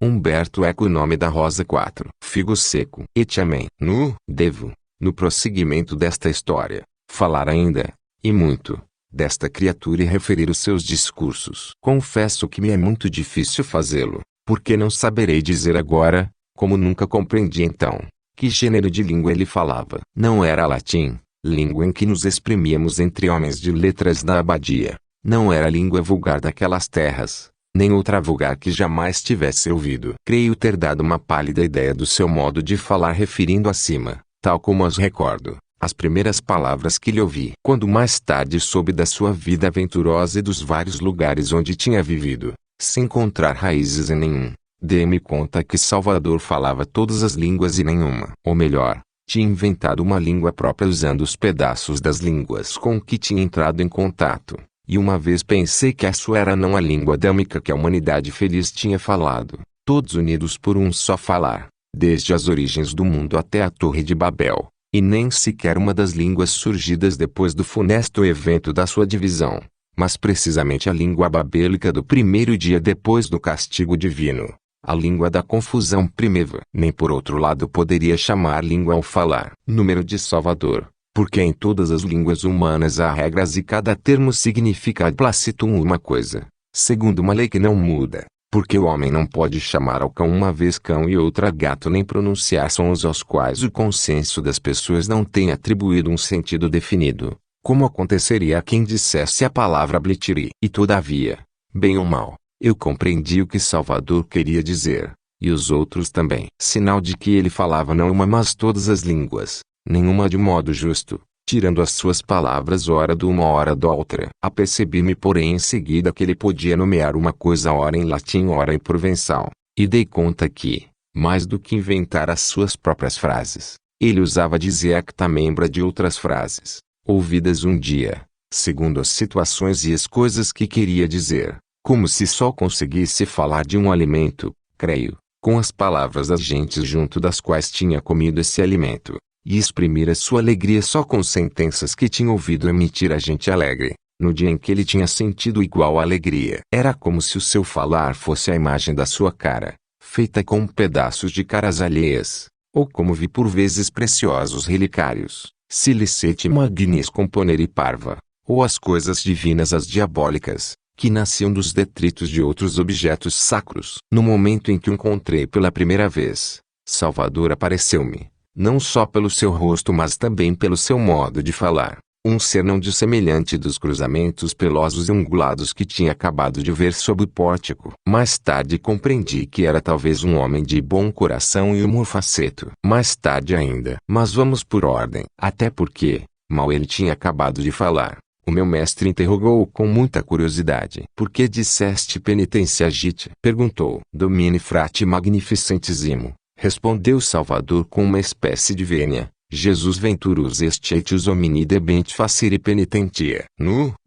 Humberto Eco. O nome da rosa 4. Figo seco. Etiamém. Devo, no prosseguimento desta história, falar ainda, e muito, desta criatura e referir os seus discursos. Confesso que me é muito difícil fazê-lo, porque não saberei dizer agora, como nunca compreendi então, que gênero de língua ele falava. Não era latim, língua em que nos exprimíamos entre homens de letras da abadia. Não era língua vulgar daquelas terras, nem outra vulgar que jamais tivesse ouvido. Creio ter dado uma pálida ideia do seu modo de falar referindo acima, tal como as recordo, as primeiras palavras que lhe ouvi. Quando mais tarde soube da sua vida aventurosa e dos vários lugares onde tinha vivido, sem encontrar raízes em nenhum, dei-me conta que Salvador falava todas as línguas e nenhuma, ou melhor, tinha inventado uma língua própria usando os pedaços das línguas com que tinha entrado em contato. E uma vez pensei que a sua era não a língua adâmica que a humanidade feliz tinha falado, todos unidos por um só falar, desde as origens do mundo até a Torre de Babel, e nem sequer uma das línguas surgidas depois do funesto evento da sua divisão, mas precisamente a língua babélica do primeiro dia depois do castigo divino, a língua da confusão primitiva. Nem por outro lado poderia chamar língua ao falar. Número de Salvador. Porque em todas as línguas humanas há regras e cada termo significa ad placitum uma coisa, segundo uma lei que não muda. Porque o homem não pode chamar ao cão uma vez cão e outra gato nem pronunciar sons aos quais o consenso das pessoas não tem atribuído um sentido definido, como aconteceria a quem dissesse a palavra blitiri. E todavia, bem ou mal, eu compreendi o que Salvador queria dizer, e os outros também. Sinal de que ele falava não uma mas todas as línguas, nenhuma de modo justo, tirando as suas palavras ora de uma ora da outra. Apercebi-me porém em seguida que ele podia nomear uma coisa ora em latim ora em provençal, e dei conta que, mais do que inventar as suas próprias frases, ele usava diziecta membra de outras frases, ouvidas um dia, segundo as situações e as coisas que queria dizer, como se só conseguisse falar de um alimento, creio, com as palavras das gentes junto das quais tinha comido esse alimento, e exprimir a sua alegria só com sentenças que tinha ouvido emitir a gente alegre, no dia em que ele tinha sentido igual alegria. Era como se o seu falar fosse a imagem da sua cara, feita com pedaços de caras alheias, ou como vi por vezes preciosos relicários, silicete magnis componere parva, ou as coisas divinas as diabólicas, que nasciam dos detritos de outros objetos sacros. No momento em que o encontrei pela primeira vez, Salvador apareceu-me, não só pelo seu rosto mas também pelo seu modo de falar, um ser não dissemelhante dos cruzamentos pelosos e ungulados que tinha acabado de ver sob o pórtico. Mais tarde compreendi que era talvez um homem de bom coração e humor faceto. Mais tarde ainda. Mas vamos por ordem. Até porque, mal ele tinha acabado de falar, o meu mestre interrogou-o com muita curiosidade. Por que disseste penitência agite? Perguntou. Domine frate magnificentissimo. Respondeu Salvador com uma espécie de vênia. Jesus venturus est etius homini debent facere penitentia.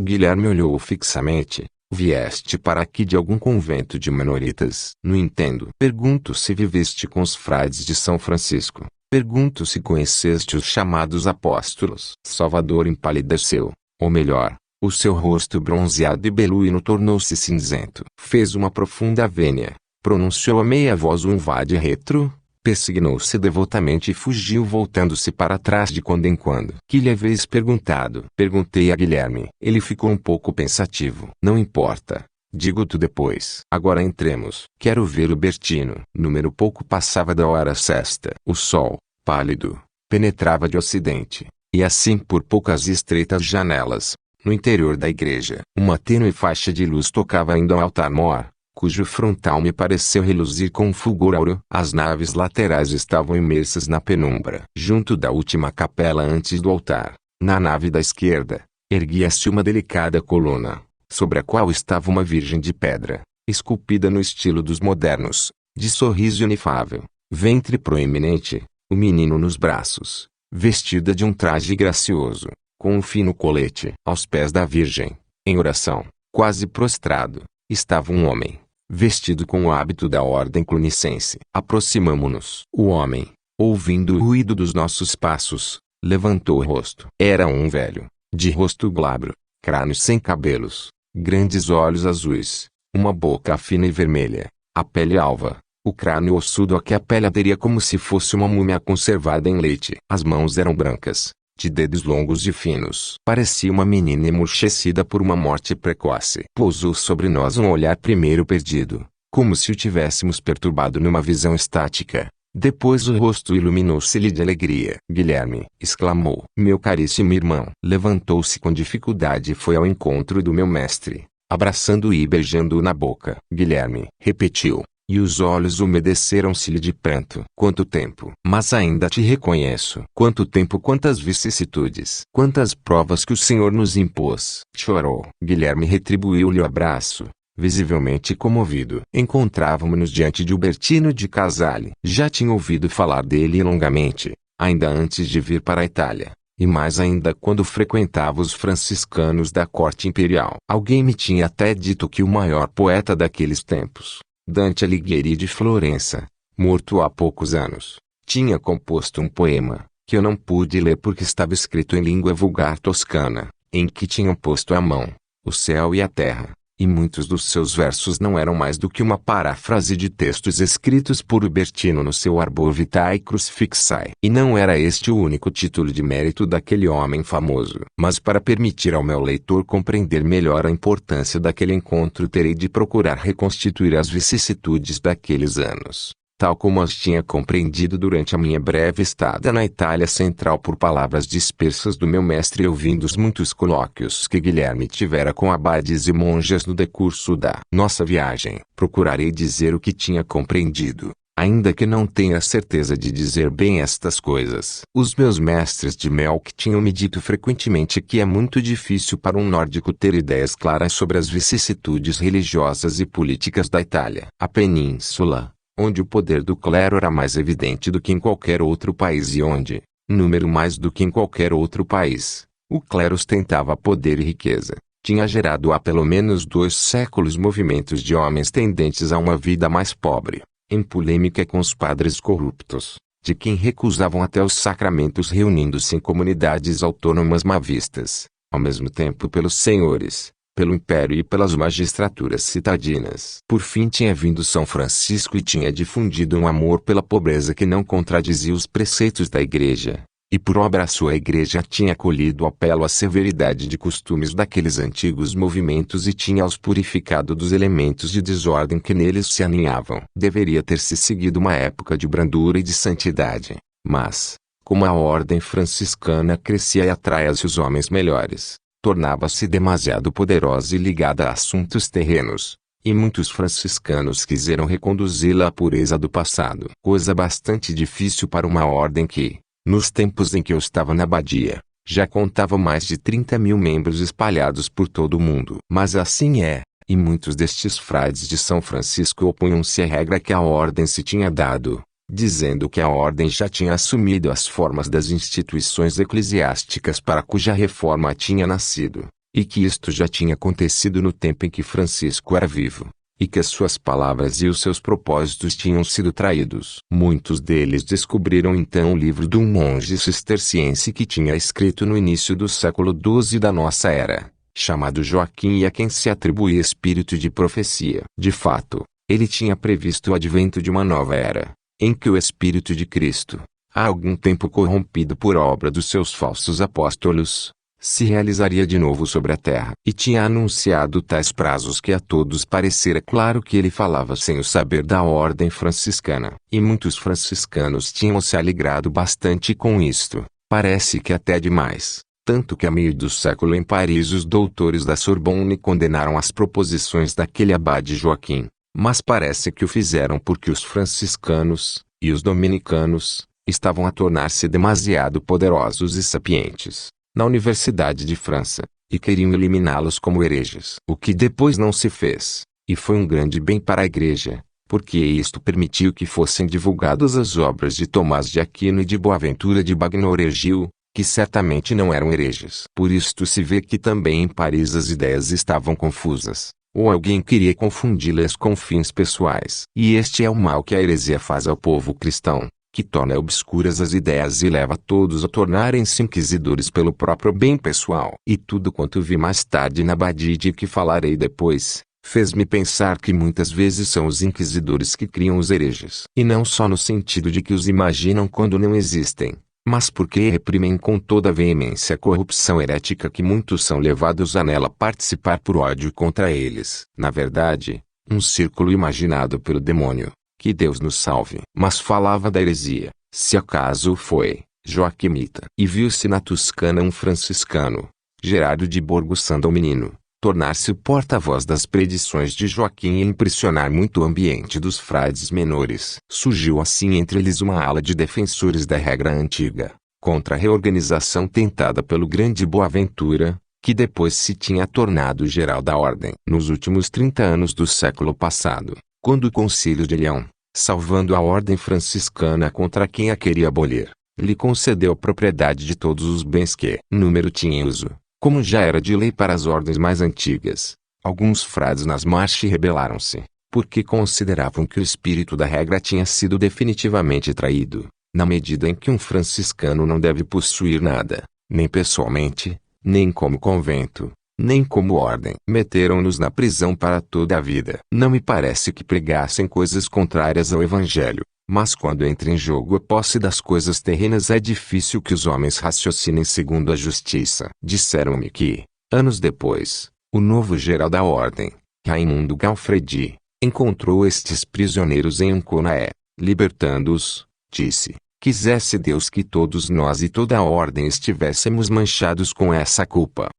Guilherme olhou-o fixamente. Vieste para aqui de algum convento de menoritas? Não entendo. Pergunto se viveste com os frades de São Francisco. Pergunto se conheceste os chamados apóstolos. Salvador empalideceu. Ou melhor, o seu rosto bronzeado e beluíno tornou-se cinzento. Fez uma profunda vênia. Pronunciou a meia voz um vade retro, persignou-se devotamente e fugiu voltando-se para trás de quando em quando. Que lhe haveis perguntado? Perguntei a Guilherme. Ele ficou um pouco pensativo. Não importa. Digo-te depois. Agora entremos. Quero ver o Bertino. Número pouco passava da hora sexta. O sol, pálido, penetrava de ocidente, e assim por poucas e estreitas janelas, no interior da igreja, uma tênue faixa de luz tocava ainda ao altar-mor, cujo frontal me pareceu reluzir com um fulgor áureo. As naves laterais estavam imersas na penumbra. Junto da última capela antes do altar, na nave da esquerda, erguia-se uma delicada coluna, sobre a qual estava uma virgem de pedra, esculpida no estilo dos modernos, de sorriso inefável, ventre proeminente, o menino nos braços, vestida de um traje gracioso, com um fino colete. Aos pés da virgem, em oração, quase prostrado, estava um homem, vestido com o hábito da ordem clunicense. Aproximamo-nos. O homem, ouvindo o ruído dos nossos passos, levantou o rosto. Era um velho, de rosto glabro, crânio sem cabelos, grandes olhos azuis, uma boca fina e vermelha, a pele alva, o crânio ossudo a que a pele aderia como se fosse uma múmia conservada em leite. As mãos eram brancas, de dedos longos e finos. Parecia uma menina emurchecida por uma morte precoce. Pousou sobre nós um olhar primeiro perdido, como se o tivéssemos perturbado numa visão estática. Depois o rosto iluminou-se-lhe de alegria. Guilherme, exclamou. Meu caríssimo irmão. Levantou-se com dificuldade e foi ao encontro do meu mestre, abraçando-o e beijando-o na boca. Guilherme, repetiu, e os olhos umedeceram-se-lhe de pranto. Quanto tempo! Mas ainda te reconheço. Quanto tempo, quantas vicissitudes, quantas provas que o Senhor nos impôs. Chorou. Guilherme retribuiu-lhe o abraço, visivelmente comovido. Encontrávamos-nos diante de Ubertino de Casale. Já tinha ouvido falar dele longamente, ainda antes de vir para a Itália, e mais ainda quando frequentava os franciscanos da corte imperial. Alguém me tinha até dito que o maior poeta daqueles tempos, Dante Alighieri de Florença, morto há poucos anos, tinha composto um poema, que eu não pude ler porque estava escrito em língua vulgar toscana, em que tinham posto a mão, o céu e a terra. E muitos dos seus versos não eram mais do que uma paráfrase de textos escritos por Ubertino no seu Arbor Vitae Crucifixae. E não era este o único título de mérito daquele homem famoso. Mas para permitir ao meu leitor compreender melhor a importância daquele encontro, terei de procurar reconstituir as vicissitudes daqueles anos, tal como as tinha compreendido durante a minha breve estada na Itália Central por palavras dispersas do meu mestre e ouvindo os muitos colóquios que Guilherme tivera com abades e monjas no decurso da nossa viagem. Procurarei dizer o que tinha compreendido, ainda que não tenha certeza de dizer bem estas coisas. Os meus mestres de Melk tinham me dito frequentemente que é muito difícil para um nórdico ter ideias claras sobre as vicissitudes religiosas e políticas da Itália. A península, onde o poder do clero era mais evidente do que em qualquer outro país e onde, número mais do que em qualquer outro país, o clero ostentava poder e riqueza, tinha gerado há pelo menos 2 séculos movimentos de homens tendentes a uma vida mais pobre, em polêmica com os padres corruptos, de quem recusavam até os sacramentos reunindo-se em comunidades autônomas mal vistas, ao mesmo tempo pelos senhores, pelo império e pelas magistraturas citadinas. Por fim tinha vindo São Francisco e tinha difundido um amor pela pobreza que não contradizia os preceitos da Igreja, e por obra a sua Igreja tinha acolhido o apelo à severidade de costumes daqueles antigos movimentos e tinha-os purificado dos elementos de desordem que neles se aninhavam. Deveria ter se seguido uma época de brandura e de santidade, mas, como a ordem franciscana crescia e atraía-se os homens melhores, tornava-se demasiado poderosa e ligada a assuntos terrenos, e muitos franciscanos quiseram reconduzi-la à pureza do passado. Coisa bastante difícil para uma ordem que, nos tempos em que eu estava na abadia, já contava mais de 30.000 membros espalhados por todo o mundo. Mas assim é, e muitos destes frades de São Francisco opunham-se à regra que a ordem se tinha dado, dizendo que a ordem já tinha assumido as formas das instituições eclesiásticas para cuja reforma tinha nascido, e que isto já tinha acontecido no tempo em que Francisco era vivo, e que as suas palavras e os seus propósitos tinham sido traídos. Muitos deles descobriram então o livro de um monge cisterciense que tinha escrito no início do século XII da nossa era, chamado Joaquim, e a quem se atribuía espírito de profecia. De fato, ele tinha previsto o advento de uma nova era, em que o Espírito de Cristo, há algum tempo corrompido por obra dos seus falsos apóstolos, se realizaria de novo sobre a terra. E tinha anunciado tais prazos que a todos parecera claro que ele falava sem o saber da ordem franciscana. E muitos franciscanos tinham se alegrado bastante com isto, parece que até demais, tanto que a meio do século em Paris os doutores da Sorbonne condenaram as proposições daquele abade Joaquim. Mas parece que o fizeram porque os franciscanos, e os dominicanos, estavam a tornar-se demasiado poderosos e sapientes, na Universidade de França, e queriam eliminá-los como hereges. O que depois não se fez, e foi um grande bem para a Igreja, porque isto permitiu que fossem divulgadas as obras de Tomás de Aquino e de Boaventura de Bagnoregio, que certamente não eram hereges. Por isto se vê que também em Paris as ideias estavam confusas, ou alguém queria confundi-las com fins pessoais. E este é o mal que a heresia faz ao povo cristão, que torna obscuras as ideias e leva todos a tornarem-se inquisidores pelo próprio bem pessoal. E tudo quanto vi mais tarde na abadia de que falarei depois, fez-me pensar que muitas vezes são os inquisidores que criam os hereges. E não só no sentido de que os imaginam quando não existem, mas porque reprimem com toda a veemência a corrupção herética que muitos são levados a nela participar por ódio contra eles. Na verdade, um círculo imaginado pelo demônio, que Deus nos salve. Mas falava da heresia, se acaso foi, joaquimita. E viu-se na Toscana um franciscano, Gerardo de Borgo Sandomino, tornar-se o porta-voz das predições de Joaquim e impressionar muito o ambiente dos frades menores. Surgiu assim entre eles uma ala de defensores da regra antiga, contra a reorganização tentada pelo grande Boaventura, que depois se tinha tornado geral da ordem. Nos últimos 30 anos do século passado, quando o Concílio de Leão, salvando a ordem franciscana contra quem a queria abolir, lhe concedeu a propriedade de todos os bens que número tinha em uso, como já era de lei para as ordens mais antigas, alguns frades nas marchas rebelaram-se, porque consideravam que o espírito da regra tinha sido definitivamente traído, na medida em que um franciscano não deve possuir nada, nem pessoalmente, nem como convento, nem como ordem. Meteram-nos na prisão para toda a vida. Não me parece que pregassem coisas contrárias ao Evangelho, mas quando entra em jogo a posse das coisas terrenas é difícil que os homens raciocinem segundo a justiça. Disseram-me que, anos depois, o novo geral da ordem, Raimundo Galfredi, encontrou estes prisioneiros em Anconaé, libertando-os, disse: quisesse Deus que todos nós e toda a ordem estivéssemos manchados com essa culpa.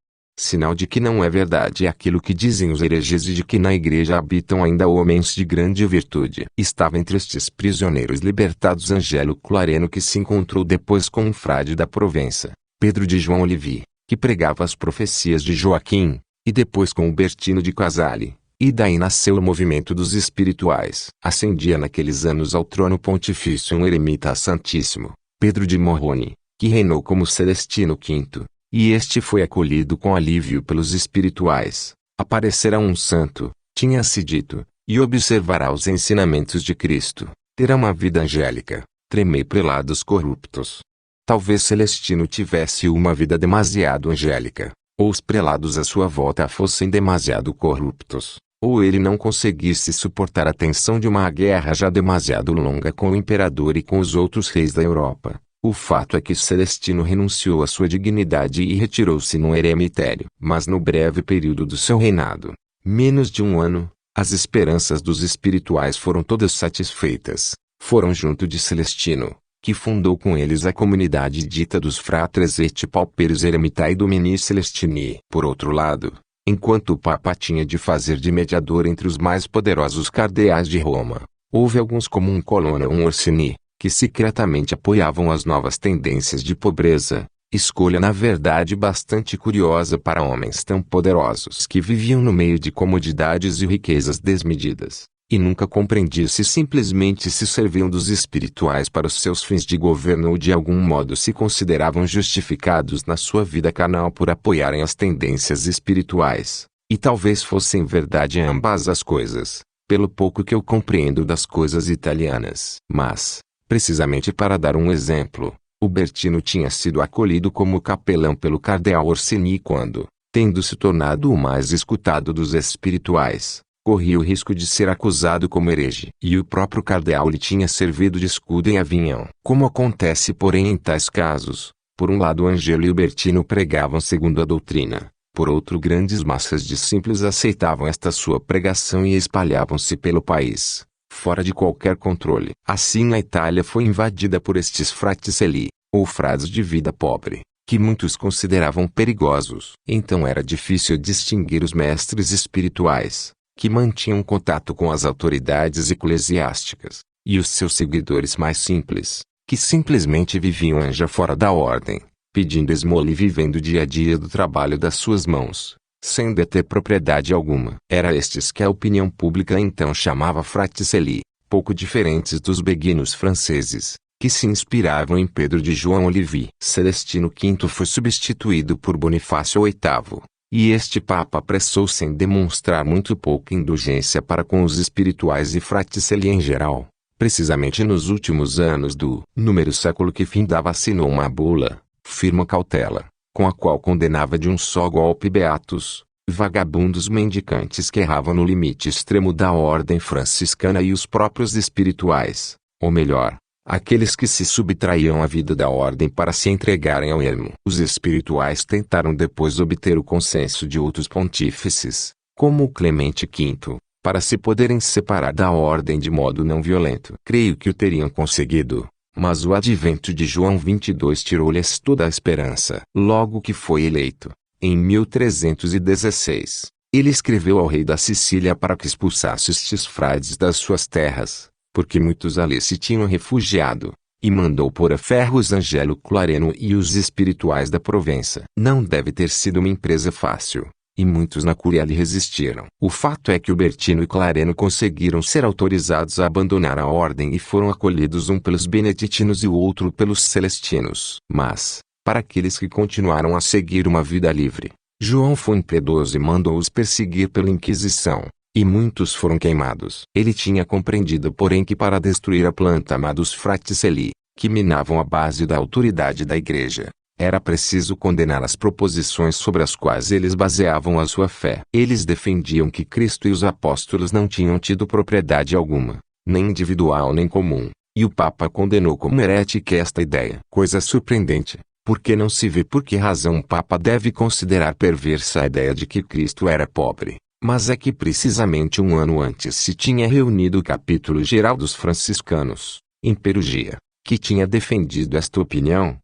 Sinal de que não é verdade aquilo que dizem os hereges e de que na igreja habitam ainda homens de grande virtude. Estava entre estes prisioneiros libertados Angelo Clareno, que se encontrou depois com um frade da Provença, Pedro de João Olivi, que pregava as profecias de Joaquim, e depois com Bertino de Casale, e daí nasceu o movimento dos espirituais. Ascendia naqueles anos ao trono pontifício um eremita santíssimo, Pedro de Morrone, que reinou como Celestino V. E este foi acolhido com alívio pelos espirituais. Aparecerá um santo, tinha-se dito, e observará os ensinamentos de Cristo. Terá uma vida angélica. Tremei prelados corruptos. Talvez Celestino tivesse uma vida demasiado angélica, ou os prelados à sua volta fossem demasiado corruptos, ou ele não conseguisse suportar a tensão de uma guerra já demasiado longa com o imperador e com os outros reis da Europa. O fato é que Celestino renunciou à sua dignidade e retirou-se num eremitério. Mas no breve período do seu reinado, menos de um ano, as esperanças dos espirituais foram todas satisfeitas. Foram junto de Celestino, que fundou com eles a comunidade dita dos Fratres et Pauperes Eremitae Domini Celestini. Por outro lado, enquanto o Papa tinha de fazer de mediador entre os mais poderosos cardeais de Roma, houve alguns como um Colonna ou um Orsini, que secretamente apoiavam as novas tendências de pobreza, escolha na verdade bastante curiosa para homens tão poderosos que viviam no meio de comodidades e riquezas desmedidas, e nunca compreendia se simplesmente se serviam dos espirituais para os seus fins de governo ou de algum modo se consideravam justificados na sua vida carnal por apoiarem as tendências espirituais, e talvez fossem verdade ambas as coisas, pelo pouco que eu compreendo das coisas italianas. Mas, precisamente para dar um exemplo, o Bertino tinha sido acolhido como capelão pelo cardeal Orsini quando, tendo se tornado o mais escutado dos espirituais, corria o risco de ser acusado como herege. E o próprio cardeal lhe tinha servido de escudo em Avignon. Como acontece porém em tais casos, por um lado Angelo e o Bertino pregavam segundo a doutrina, por outro grandes massas de simples aceitavam esta sua pregação e espalhavam-se pelo país, fora de qualquer controle. Assim a Itália foi invadida por estes fraticelli, ou frades de vida pobre, que muitos consideravam perigosos. Então era difícil distinguir os mestres espirituais, que mantinham contato com as autoridades eclesiásticas, e os seus seguidores mais simples, que simplesmente viviam já fora da ordem, pedindo esmola e vivendo dia a dia do trabalho das suas mãos, sem deter propriedade alguma. Era estes que a opinião pública então chamava fraticelli, pouco diferentes dos beguinos franceses, que se inspiravam em Pedro de João Olivi. Celestino V foi substituído por Bonifácio VIII, e este Papa apressou-se em demonstrar muito pouca indulgência para com os espirituais e fraticelli em geral. Precisamente nos últimos anos do número século que findava assinou uma bula, firma cautela, com a qual condenava de um só golpe beatos, vagabundos mendicantes que erravam no limite extremo da ordem franciscana e os próprios espirituais, ou melhor, aqueles que se subtraíam à vida da ordem para se entregarem ao ermo. Os espirituais tentaram depois obter o consenso de outros pontífices, como o Clemente V, para se poderem separar da ordem de modo não violento. Creio que o teriam conseguido, mas o advento de João 22 tirou-lhes toda a esperança. Logo que foi eleito, em 1316, ele escreveu ao rei da Sicília para que expulsasse estes frades das suas terras, porque muitos ali se tinham refugiado, e mandou pôr a ferro os Angelo Clareno e os espirituais da Provença. Não deve ter sido uma empresa fácil, e muitos na Cúria lhe resistiram. O fato é que Ubertino e Clareno conseguiram ser autorizados a abandonar a ordem e foram acolhidos um pelos beneditinos e o outro pelos celestinos. Mas, para aqueles que continuaram a seguir uma vida livre, João foi impiedoso e mandou-os perseguir pela Inquisição, e muitos foram queimados. Ele tinha compreendido porém que para destruir a planta má dos Fraticelli, que minavam a base da autoridade da Igreja, era preciso condenar as proposições sobre as quais eles baseavam a sua fé. Eles defendiam que Cristo e os apóstolos não tinham tido propriedade alguma, nem individual nem comum, e o Papa condenou como herética esta ideia. Coisa surpreendente, porque não se vê por que razão o Papa deve considerar perversa a ideia de que Cristo era pobre. Mas é que precisamente um ano antes se tinha reunido o capítulo geral dos franciscanos, em Perugia, que tinha defendido esta opinião.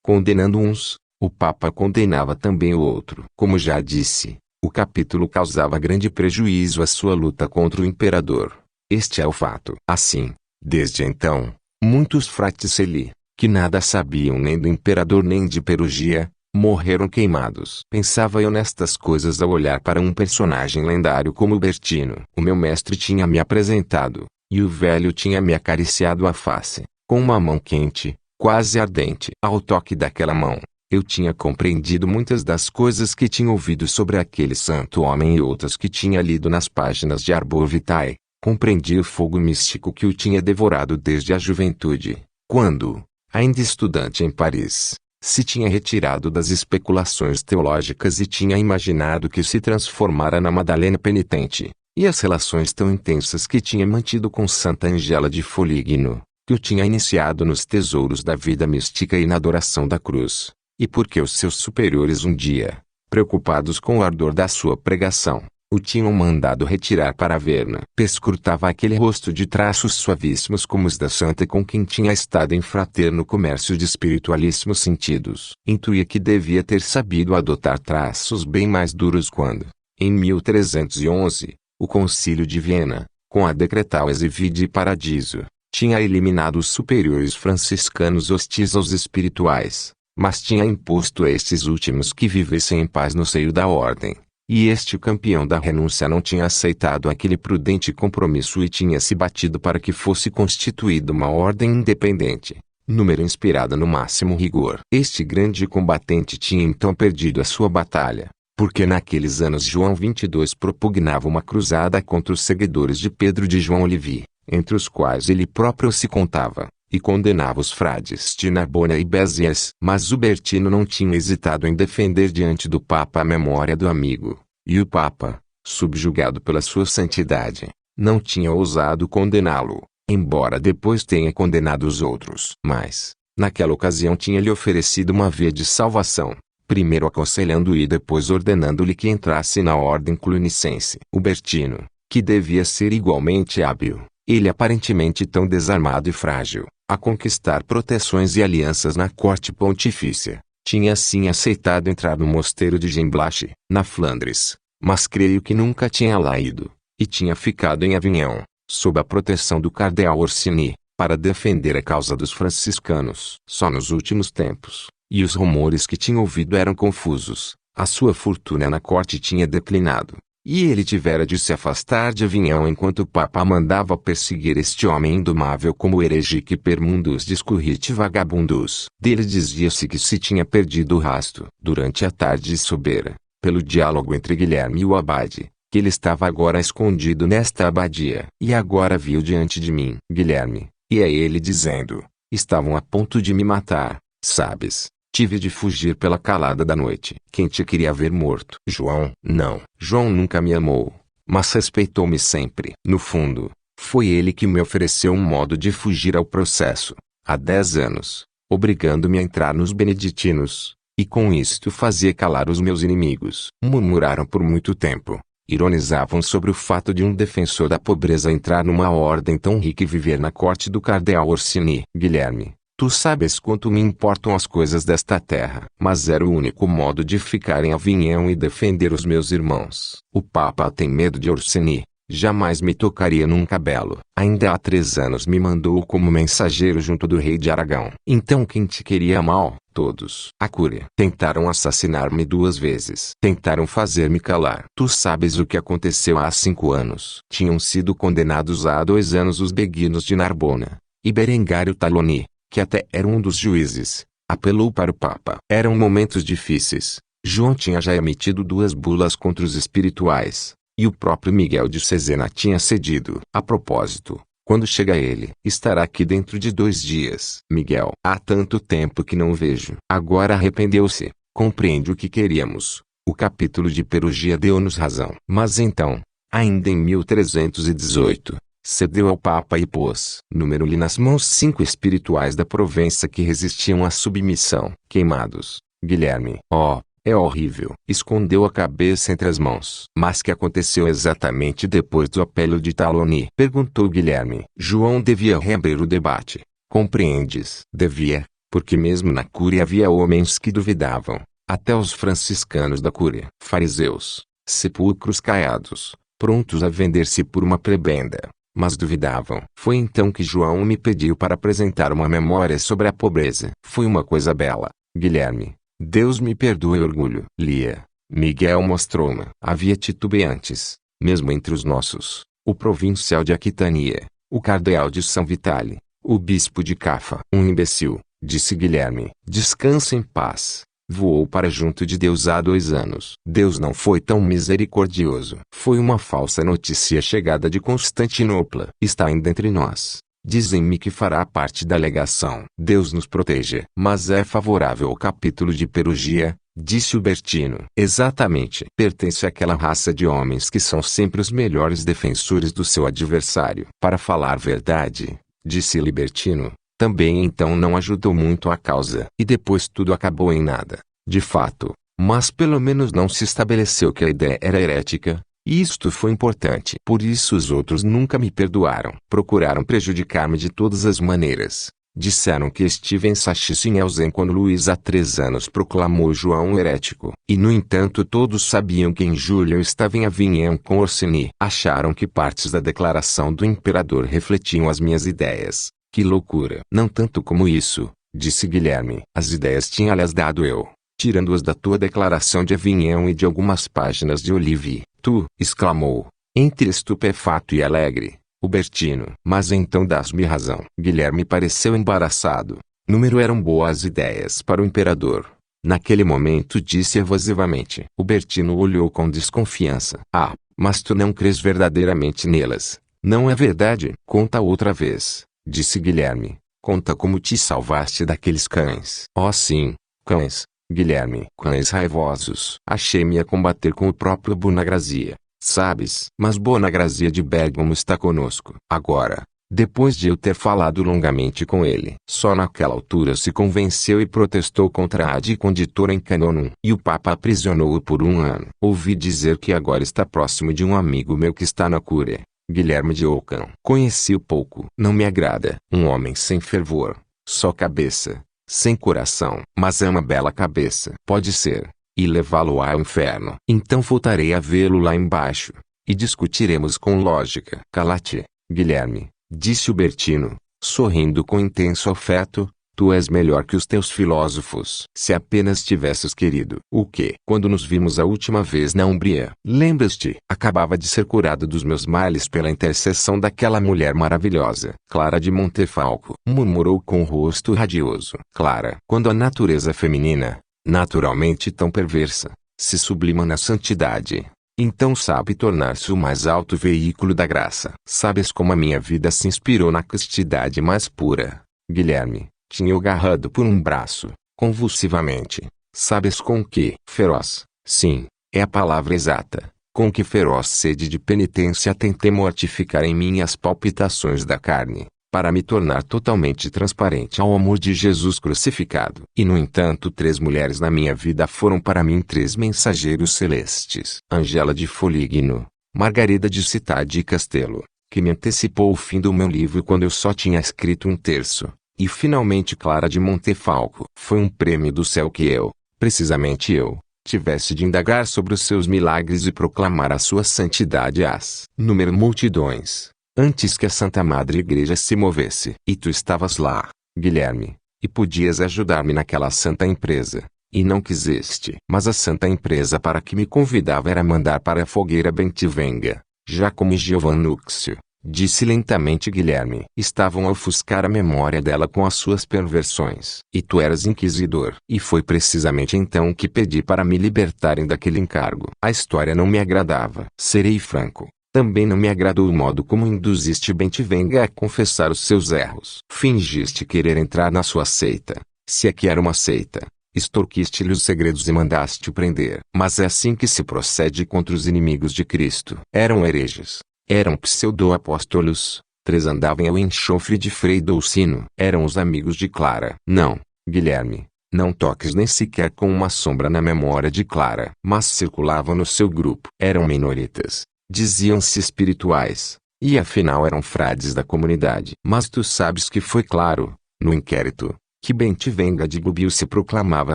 Condenando uns, o Papa condenava também o outro. Como já disse, o capítulo causava grande prejuízo à sua luta contra o imperador. Este é o fato. Assim, desde então, muitos Fraticelli, que nada sabiam nem do imperador nem de Perugia, morreram queimados. Pensava eu nestas coisas ao olhar para um personagem lendário como Ubertino. O meu mestre tinha me apresentado, e o velho tinha me acariciado a face, com uma mão quente, quase ardente. Ao toque daquela mão, eu tinha compreendido muitas das coisas que tinha ouvido sobre aquele santo homem e outras que tinha lido nas páginas de Arbor Vitae. Compreendi o fogo místico que o tinha devorado desde a juventude, quando, ainda estudante em Paris, se tinha retirado das especulações teológicas e tinha imaginado que se transformara na Madalena penitente, e as relações tão intensas que tinha mantido com Santa Angela de Foligno, que o tinha iniciado nos tesouros da vida mística e na adoração da cruz, e porque os seus superiores um dia, preocupados com o ardor da sua pregação, o tinham mandado retirar para Verna. Perscrutava aquele rosto de traços suavíssimos como os da santa com quem tinha estado em fraterno comércio de espiritualíssimos sentidos. Intuía que devia ter sabido adotar traços bem mais duros quando, em 1311, o Concílio de Viena, com a Decretales Vitae Paradiso, tinha eliminado os superiores franciscanos hostis aos espirituais, mas tinha imposto a estes últimos que vivessem em paz no seio da ordem. E este campeão da renúncia não tinha aceitado aquele prudente compromisso e tinha se batido para que fosse constituída uma ordem independente, número inspirada no máximo rigor. Este grande combatente tinha então perdido a sua batalha, porque naqueles anos João 22 propugnava uma cruzada contra os seguidores de Pedro de João Olivier, entre os quais ele próprio se contava, e condenava os frades de Narbona e Béziers. Mas Ubertino não tinha hesitado em defender diante do Papa a memória do amigo, e o Papa, subjugado pela sua santidade, não tinha ousado condená-lo, embora depois tenha condenado os outros. Mas, naquela ocasião tinha-lhe oferecido uma via de salvação, primeiro aconselhando e depois ordenando-lhe que entrasse na ordem clunicense. Ubertino, que devia ser igualmente hábil, ele aparentemente tão desarmado e frágil, a conquistar proteções e alianças na corte pontifícia, tinha assim aceitado entrar no mosteiro de Gemblache, na Flandres, mas creio que nunca tinha lá ido, e tinha ficado em Avignon, sob a proteção do cardeal Orsini, para defender a causa dos franciscanos. Só nos últimos tempos, e os rumores que tinha ouvido eram confusos, a sua fortuna na corte tinha declinado, e ele tivera de se afastar de Avignon enquanto o Papa mandava perseguir este homem indomável como heregique per mundus discurrit vagabundus. Dele dizia-se que se tinha perdido o rasto. Durante a tarde soubera, pelo diálogo entre Guilherme e o abade, que ele estava agora escondido nesta abadia. E agora viu diante de mim Guilherme, e é ele dizendo: estavam a ponto de me matar, sabes, Tive de fugir pela calada da noite. Quem te queria ver morto? João? Não. João nunca me amou, mas respeitou-me sempre. No fundo, foi ele que me ofereceu um modo de fugir ao processo, há 10 anos, obrigando-me a entrar nos beneditinos, e com isto fazia calar os meus inimigos. Murmuraram por muito tempo. Ironizavam sobre o fato de um defensor da pobreza entrar numa ordem tão rica e viver na corte do cardeal Orsini. Guilherme, tu sabes quanto me importam as coisas desta terra. Mas era o único modo de ficar em Avignon e defender os meus irmãos. O Papa tem medo de Orsini. Jamais me tocaria num cabelo. Ainda há 3 anos me mandou como mensageiro junto do rei de Aragão. Então quem te queria mal? Todos. A Cúria. Tentaram assassinar-me 2 vezes. Tentaram fazer-me calar. Tu sabes o que aconteceu há 5 anos. Tinham sido condenados há 2 anos os beguinos de Narbona. E Berengário Taloni, que até era um dos juízes, apelou para o Papa. Eram momentos difíceis. João tinha já emitido 2 bulas contra os espirituais. E o próprio Miguel de Cesena tinha cedido. A propósito, quando chega ele, estará aqui dentro de 2 dias. Miguel, há tanto tempo que não o vejo. Agora arrependeu-se. Compreende o que queríamos. O capítulo de Perugia deu-nos razão. Mas então, ainda em 1318, cedeu ao Papa e pôs número-lhe nas mãos 5 espirituais da Provença que resistiam à submissão. Queimados. Guilherme. Oh, é horrível. Escondeu a cabeça entre as mãos. Mas que aconteceu exatamente depois do apelo de Taloni? Perguntou Guilherme. João devia reabrir o debate. Compreendes? Devia, porque mesmo na Cúria havia homens que duvidavam. Até os franciscanos da Cúria. Fariseus. Sepulcros caiados, prontos a vender-se por uma prebenda. Mas duvidavam. Foi então que João me pediu para apresentar uma memória sobre a pobreza. Foi uma coisa bela. Guilherme. Deus me perdoe o orgulho. Lia. Miguel mostrou-me. Havia titubeantes, mesmo entre os nossos. O provincial de Aquitania, o cardeal de São Vitale, o bispo de Cafa. Um imbecil, disse Guilherme. Descansa em paz. Voou para junto de Deus há 2 anos. Deus não foi tão misericordioso. Foi uma falsa notícia chegada de Constantinopla. Está ainda entre nós. Dizem-me que fará parte da legação. Deus nos proteja. Mas é favorável ao capítulo de Perugia, disse o Bertino. Exatamente. Pertence àquela raça de homens que são sempre os melhores defensores do seu adversário. Para falar verdade, disse Libertino, também então não ajudou muito a causa. E depois tudo acabou em nada. De fato. Mas pelo menos não se estabeleceu que a ideia era herética. E isto foi importante. Por isso os outros nunca me perdoaram. Procuraram prejudicar-me de todas as maneiras. Disseram que estive em Sachsen quando Luís há 3 anos proclamou João herético. E no entanto todos sabiam que em julho eu estava em Avignon com Orsini. Acharam que partes da declaração do imperador refletiam as minhas ideias. Que loucura. Não tanto como isso, disse Guilherme. As ideias tinha-lhes dado eu, tirando-as da tua declaração de Avignon e de algumas páginas de Olivier. Tu, exclamou, entre estupefato e alegre, o Bertino. Mas então dás-me razão. Guilherme pareceu embaraçado. Número eram boas ideias para o imperador. Naquele momento disse evasivamente. O Bertino olhou com desconfiança. Ah, mas tu não crês verdadeiramente nelas. Não é verdade? Conta outra vez, disse Guilherme. Conta como te salvaste daqueles cães. Oh sim, cães. Guilherme. Cães raivosos. Achei-me a combater com o próprio Bonagrazia. Sabes? Mas Bonagrazia de Bergamo está conosco. Agora, depois de eu ter falado longamente com ele. Só naquela altura se convenceu e protestou contra a ad conditora canonum. E o Papa aprisionou-o por 1 ano. Ouvi dizer que agora está próximo de um amigo meu que está na Cúria. Guilherme de Ockham. Conheci-o pouco. Não me agrada. Um homem sem fervor. Só cabeça. Sem coração. Mas é uma bela cabeça. Pode ser. E levá-lo ao inferno. Então voltarei a vê-lo lá embaixo. E discutiremos com lógica. Cala-te, Guilherme, disse o Bertino, sorrindo com intenso afeto. Tu és melhor que os teus filósofos. Se apenas tivesses querido. O quê? Quando nos vimos a última vez na Umbria. Lembras-te? Acabava de ser curado dos meus males pela intercessão daquela mulher maravilhosa. Clara de Montefalco. Murmurou com o rosto radioso. Clara. Quando a natureza feminina, naturalmente tão perversa, se sublima na santidade, então sabe tornar-se o mais alto veículo da graça. Sabes como a minha vida se inspirou na castidade mais pura, Guilherme? Tinha-o agarrado por um braço, convulsivamente. Sabes com que? Feroz. Sim, é a palavra exata. Com que feroz sede de penitência tentei mortificar em mim as palpitações da carne, para me tornar totalmente transparente ao amor de Jesus crucificado. E no entanto 3 mulheres na minha vida foram para mim 3 mensageiros celestes. Angela de Foligno, Margarida de Cidade e Castelo, que me antecipou o fim do meu livro quando eu só tinha escrito 1/3, e finalmente Clara de Montefalco. Foi um prêmio do céu que eu, precisamente eu, tivesse de indagar sobre os seus milagres e proclamar a sua santidade às número multidões, antes que a Santa Madre Igreja se movesse. E tu estavas lá, Guilherme, e podias ajudar-me naquela santa empresa, e não quiseste. Mas a santa empresa para que me convidava era mandar para a fogueira Bentivenga, Giacomo e Giovannúcio, disse lentamente Guilherme. Estavam a ofuscar a memória dela com as suas perversões. E tu eras inquisidor. E foi precisamente então que pedi para me libertarem daquele encargo. A história não me agradava. Serei franco. Também não me agradou o modo como induziste Bentivenga a confessar os seus erros. Fingiste querer entrar na sua seita, se é que era uma seita. Extorquiste-lhe os segredos e mandaste-o prender. Mas é assim que se procede contra os inimigos de Cristo. Eram hereges. Eram pseudo-apóstolos. 3 andavam ao enxofre de Frei Doucino. Eram os amigos de Clara. Não, Guilherme, não toques nem sequer com uma sombra na memória de Clara. Mas circulavam no seu grupo. Eram minoritas. Diziam-se espirituais. E afinal eram frades da comunidade. Mas tu sabes que foi claro, no inquérito, que Bentivenga de Gubbio se proclamava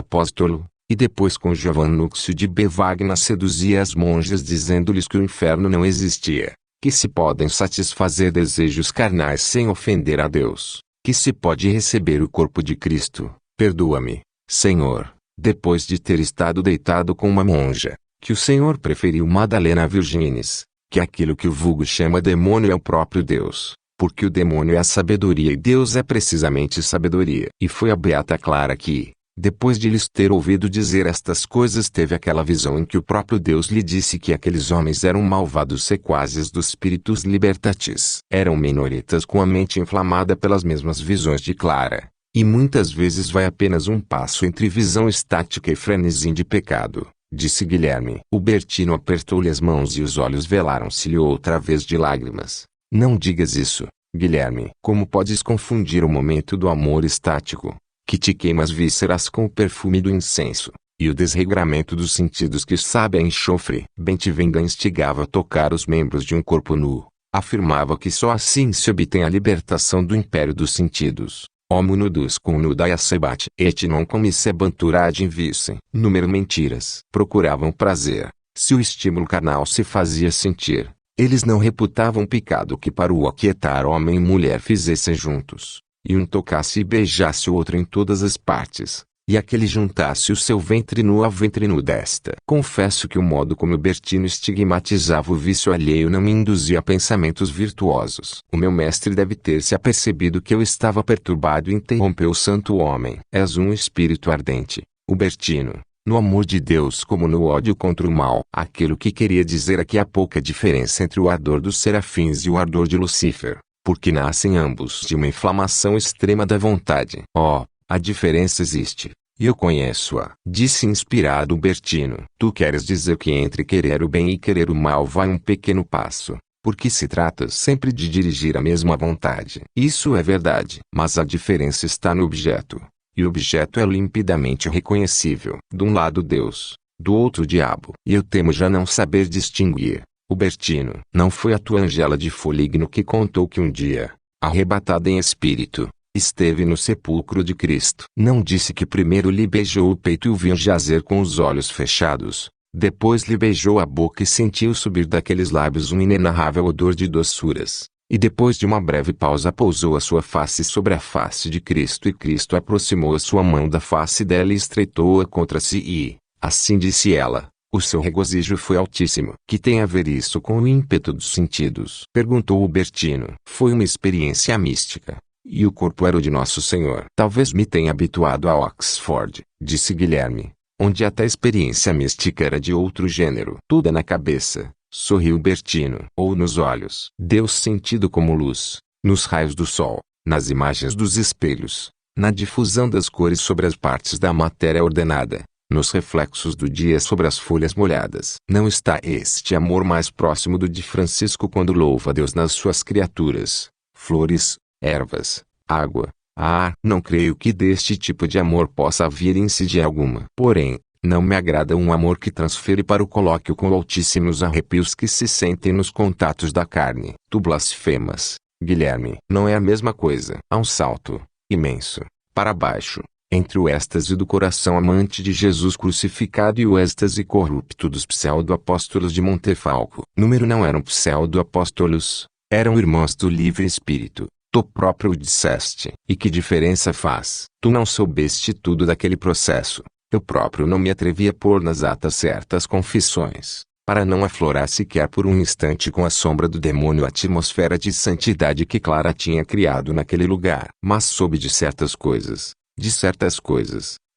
apóstolo, e depois com Giovannúcio de Bevagna seduzia as monjas dizendo-lhes que o inferno não existia, que se podem satisfazer desejos carnais sem ofender a Deus, que se pode receber o corpo de Cristo. Perdoa-me, Senhor, depois de ter estado deitado com uma monja, que o Senhor preferiu Madalena Virginis, que aquilo que o vulgo chama demônio é o próprio Deus. Porque o demônio é a sabedoria e Deus é precisamente sabedoria. E foi a beata Clara que, depois de lhes ter ouvido dizer estas coisas, teve aquela visão em que o próprio Deus lhe disse que aqueles homens eram malvados sequazes dos spiritus libertatis. Eram minoritas com a mente inflamada pelas mesmas visões de Clara. E muitas vezes vai apenas um passo entre visão estática e frenesim de pecado, disse Guilherme. O Bertino apertou-lhe as mãos e os olhos velaram-se-lhe outra vez de lágrimas. Não digas isso, Guilherme. Como podes confundir o momento do amor estático, que te queima as vísceras com o perfume do incenso, e o desregramento dos sentidos que sabe a enxofre? Bentivenga instigava a tocar os membros de um corpo nu. Afirmava que só assim se obtém a libertação do império dos sentidos. Homo nudus cum nudae sebat et non cum sebantur ad invicem. Número mentiras. Procuravam prazer. Se o estímulo carnal se fazia sentir, eles não reputavam pecado que para o aquietar homem e mulher fizessem juntos, e um tocasse e beijasse o outro em todas as partes, e aquele juntasse o seu ventre nu ao ventre nu desta. Confesso que o modo como Bertino estigmatizava o vício alheio não me induzia a pensamentos virtuosos. O meu mestre deve ter se apercebido que eu estava perturbado e interrompeu o santo homem. És um espírito ardente, o Bertino, no amor de Deus como no ódio contra o mal. Aquilo que queria dizer é que há pouca diferença entre o ardor dos serafins e o ardor de Lúcifer, porque nascem ambos de uma inflamação extrema da vontade. Oh, a diferença existe, e eu conheço-a, disse inspirado Bertino. Tu queres dizer que entre querer o bem e querer o mal vai um pequeno passo, porque se trata sempre de dirigir a mesma vontade. Isso é verdade, mas a diferença está no objeto. E o objeto é limpidamente reconhecível. De um lado Deus, do outro o diabo. E eu temo já não saber distinguir. O Bertino. Não foi a tua Angela de Foligno que contou que um dia, arrebatada em espírito, esteve no sepulcro de Cristo. Não disse que primeiro lhe beijou o peito e o viu jazer com os olhos fechados, depois lhe beijou a boca e sentiu subir daqueles lábios um inenarrável odor de doçuras. E depois de uma breve pausa pousou a sua face sobre a face de Cristo e Cristo aproximou a sua mão da face dela e estreitou-a contra si e, assim disse ela, o seu regozijo foi altíssimo. Que tem a ver isso com o ímpeto dos sentidos? Perguntou o Bertino. Foi uma experiência mística, e o corpo era o de Nosso Senhor. Talvez me tenha habituado a Oxford, disse Guilherme, onde até a experiência mística era de outro gênero. Tudo é na cabeça. Sorriu Bertino. Ou nos olhos. Deus sentido como luz, nos raios do sol, nas imagens dos espelhos, na difusão das cores sobre as partes da matéria ordenada, nos reflexos do dia sobre as folhas molhadas. Não está este amor mais próximo do de Francisco quando louva a Deus nas suas criaturas, flores, ervas, água, ar. Não creio que deste tipo de amor possa haver insídia alguma. Porém, não me agrada um amor que transfere para o colóquio com altíssimos arrepios que se sentem nos contatos da carne. Tu blasfemas, Guilherme. Não é a mesma coisa. Há um salto imenso para baixo entre o êxtase do coração amante de Jesus crucificado e o êxtase corrupto dos pseudo-apóstolos de Montefalco. Número não eram pseudo-apóstolos, eram irmãos do livre espírito. Tu próprio o disseste. E que diferença faz? Tu não soubeste tudo daquele processo. Eu próprio não me atrevi a pôr nas atas certas confissões, para não aflorar sequer por um instante com a sombra do demônio a atmosfera de santidade que Clara tinha criado naquele lugar. Mas soube de certas coisas,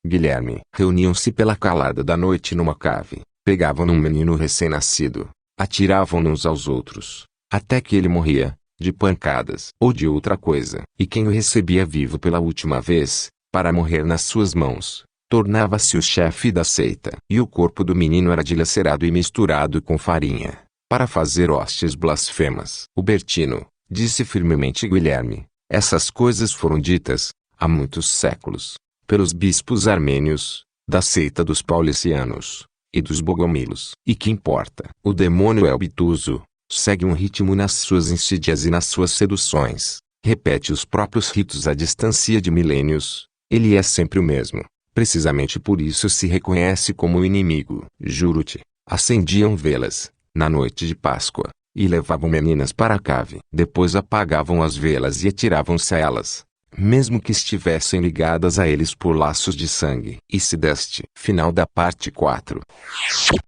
Guilherme. Reuniam-se pela calada da noite numa cave, pegavam num menino recém-nascido, atiravam-no uns aos outros, até que ele morria, de pancadas ou de outra coisa. E quem o recebia vivo pela última vez, para morrer nas suas mãos, tornava-se o chefe da seita. E o corpo do menino era dilacerado e misturado com farinha, para fazer hostes blasfemas. Hubertino, disse firmemente Guilherme, essas coisas foram ditas, há muitos séculos, pelos bispos armênios, da seita dos paulicianos, e dos bogomilos. E que importa? O demônio é obtuso, segue um ritmo nas suas insídias e nas suas seduções, repete os próprios ritos à distância de milênios, ele é sempre o mesmo. Precisamente por isso se reconhece como inimigo. Juro-te, acendiam velas, na noite de Páscoa, e levavam meninas para a cave. Depois apagavam as velas e atiravam-se a elas, mesmo que estivessem ligadas a eles por laços de sangue. E se deste. Final da parte 4.